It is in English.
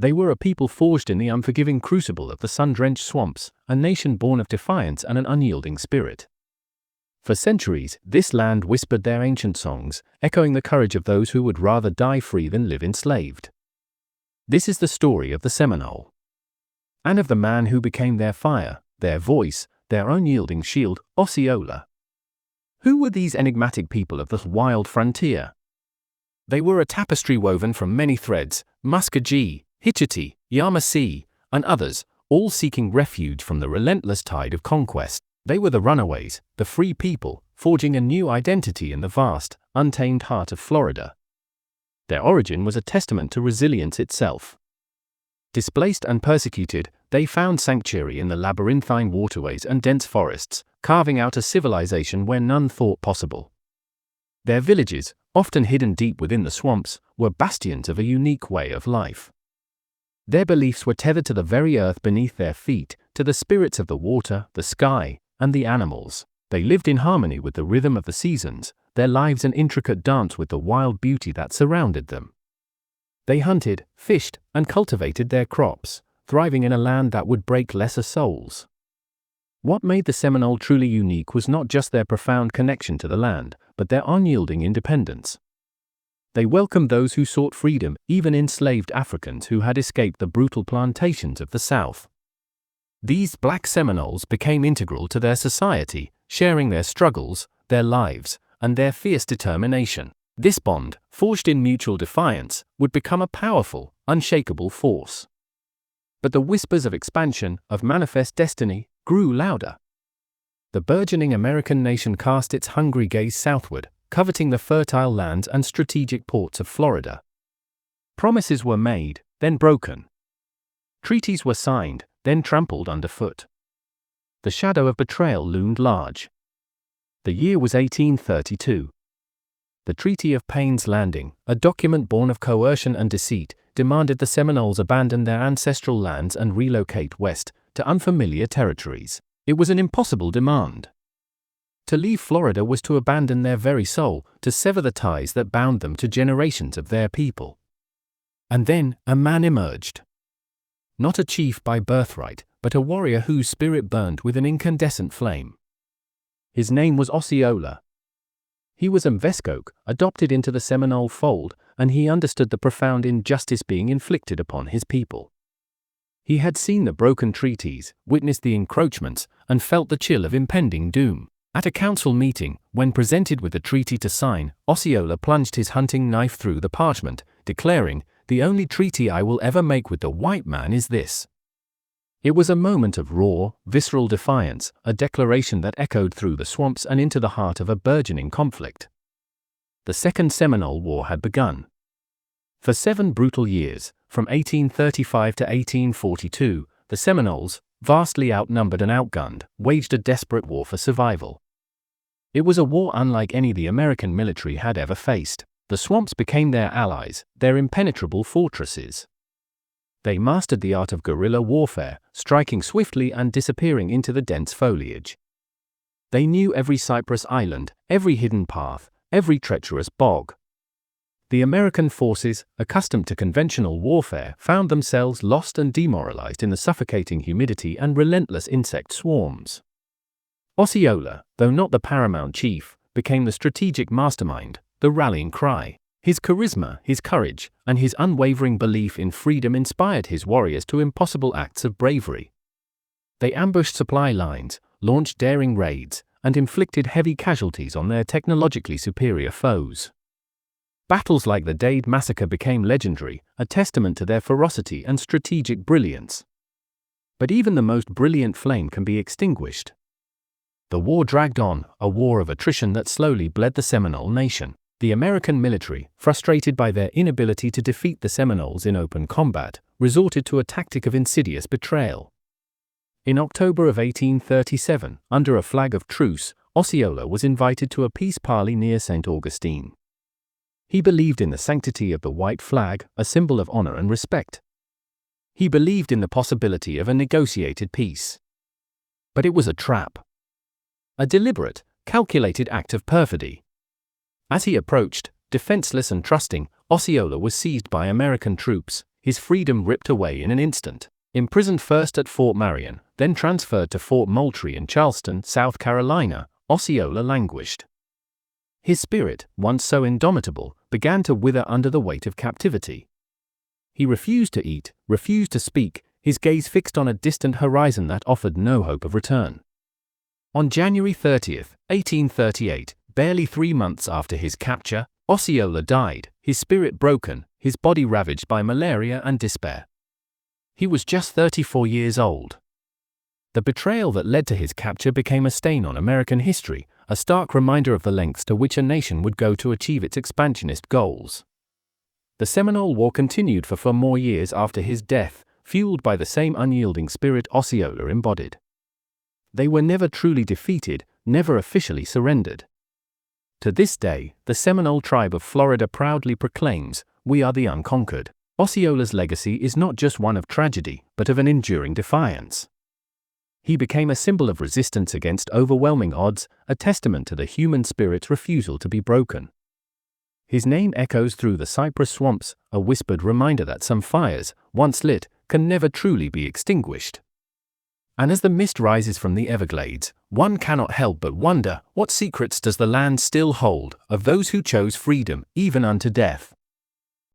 They were a people forged in the unforgiving crucible of the sun-drenched swamps, a nation born of defiance and an unyielding spirit. For centuries, this land whispered their ancient songs, echoing the courage of those who would rather die free than live enslaved. This is the story of the Seminole, and of the man who became their fire, their voice, their unyielding shield, Osceola. Who were these enigmatic people of the wild frontier? They were a tapestry woven from many threads, Muskogee, Hitchiti, Yamasee, and others, all seeking refuge from the relentless tide of conquest. They were the runaways, the free people, forging a new identity in the vast, untamed heart of Florida. Their origin was a testament to resilience itself. Displaced and persecuted, they found sanctuary in the labyrinthine waterways and dense forests, carving out a civilization where none thought possible. Their villages, often hidden deep within the swamps, were bastions of a unique way of life. Their beliefs were tethered to the very earth beneath their feet, to the spirits of the water, the sky, and the animals. They lived in harmony with the rhythm of the seasons, their lives an intricate dance with the wild beauty that surrounded them. They hunted, fished, and cultivated their crops, thriving in a land that would break lesser souls. What made the Seminole truly unique was not just their profound connection to the land, but their unyielding independence. They welcomed those who sought freedom, even enslaved Africans who had escaped the brutal plantations of the South. These black Seminoles became integral to their society, sharing their struggles, their lives, and their fierce determination. This bond, forged in mutual defiance, would become a powerful, unshakable force. But the whispers of expansion, of manifest destiny, grew louder. The burgeoning American nation cast its hungry gaze southward, coveting the fertile lands and strategic ports of Florida. Promises were made, then broken. Treaties were signed, then trampled underfoot. The shadow of betrayal loomed large. The year was 1832. The Treaty of Payne's Landing, a document born of coercion and deceit, demanded the Seminoles abandon their ancestral lands and relocate west, to unfamiliar territories. It was an impossible demand. To leave Florida was to abandon their very soul, to sever the ties that bound them to generations of their people. And then, a man emerged. Not a chief by birthright, but a warrior whose spirit burned with an incandescent flame. His name was Osceola. He was a Vescoque, adopted into the Seminole fold, and he understood the profound injustice being inflicted upon his people. He had seen the broken treaties, witnessed the encroachments, and felt the chill of impending doom. At a council meeting, when presented with the treaty to sign, Osceola plunged his hunting knife through the parchment, declaring, "The only treaty I will ever make with the white man is this." It was a moment of raw, visceral defiance, a declaration that echoed through the swamps and into the heart of a burgeoning conflict. The Second Seminole War had begun. For 7 brutal years, from 1835 to 1842, the Seminoles, vastly outnumbered and outgunned, waged a desperate war for survival. It was a war unlike any the American military had ever faced. The swamps became their allies, their impenetrable fortresses. They mastered the art of guerrilla warfare, striking swiftly and disappearing into the dense foliage. They knew every cypress island, every hidden path, every treacherous bog. The American forces, accustomed to conventional warfare, found themselves lost and demoralized in the suffocating humidity and relentless insect swarms. Osceola, though not the paramount chief, became the strategic mastermind, the rallying cry. His charisma, his courage, and his unwavering belief in freedom inspired his warriors to impossible acts of bravery. They ambushed supply lines, launched daring raids, and inflicted heavy casualties on their technologically superior foes. Battles like the Dade Massacre became legendary, a testament to their ferocity and strategic brilliance. But even the most brilliant flame can be extinguished. The war dragged on, a war of attrition that slowly bled the Seminole Nation. The American military, frustrated by their inability to defeat the Seminoles in open combat, resorted to a tactic of insidious betrayal. In October of 1837, under a flag of truce, Osceola was invited to a peace parley near St. Augustine. He believed in the sanctity of the white flag, a symbol of honor and respect. He believed in the possibility of a negotiated peace. But it was a trap. A deliberate, calculated act of perfidy. As he approached, defenseless and trusting, Osceola was seized by American troops, his freedom ripped away in an instant. Imprisoned first at Fort Marion, then transferred to Fort Moultrie in Charleston, South Carolina, Osceola languished. His spirit, once so indomitable, began to wither under the weight of captivity. He refused to eat, refused to speak, his gaze fixed on a distant horizon that offered no hope of return. On January 30, 1838, barely 3 months after his capture, Osceola died, his spirit broken, his body ravaged by malaria and despair. He was just 34 years old. The betrayal that led to his capture became a stain on American history, a stark reminder of the lengths to which a nation would go to achieve its expansionist goals. The Seminole War continued for 4 more years after his death, fueled by the same unyielding spirit Osceola embodied. They were never truly defeated, never officially surrendered. To this day, the Seminole tribe of Florida proudly proclaims, "We are the unconquered." Osceola's legacy is not just one of tragedy, but of an enduring defiance. He became a symbol of resistance against overwhelming odds, a testament to the human spirit's refusal to be broken. His name echoes through the cypress swamps, a whispered reminder that some fires, once lit, can never truly be extinguished. And as the mist rises from the Everglades, one cannot help but wonder, what secrets does the land still hold, of those who chose freedom, even unto death?